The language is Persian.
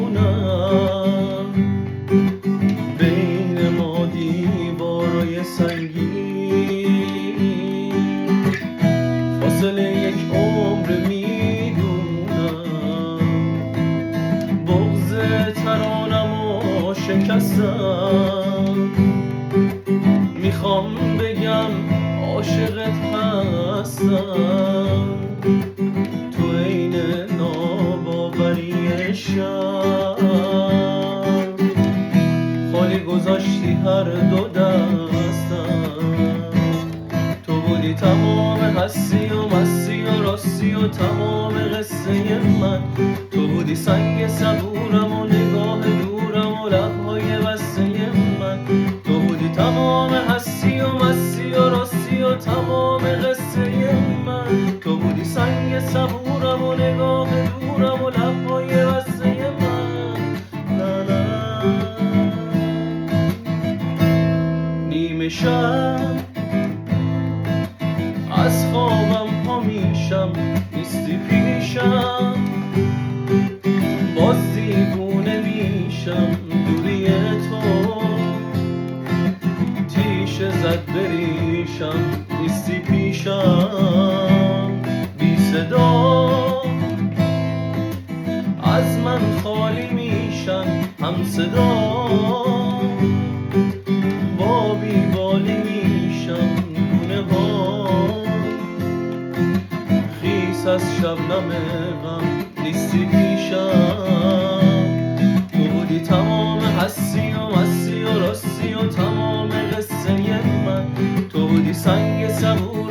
میدونم بین ما دیوارای سنگین فاصله یک عمر میدونم بغض ترانمو شکستم میخوام بگم عاشقت هستم تو عین ناباوری شب خالی گذاشتی هر دو دستم تو بودی تمام هستی و مستی و راستی و تمام قصه من تو بودی سنگ صبورم و نگاه دورم و لبهای بسته من تو بودی تمام هستی و مستی و راستی و تمام قصه من تو بودی سنگ صبورم و نگاه دورم و لبهای بسته من لا لا. نیمه شب از خوابم پا میشم نیستی پیشم باز دیوونه میشم دوری تو تیشه زد بریشم نیستی پیشم بی صدا از من خالی میشن هم صدا با بیبالی میشم گونه ها خیس از شبنم غم نیستی پیشم تو بودی تمام هستی و مستی و راستی و تمام قصه من تو بودی سنگ صبور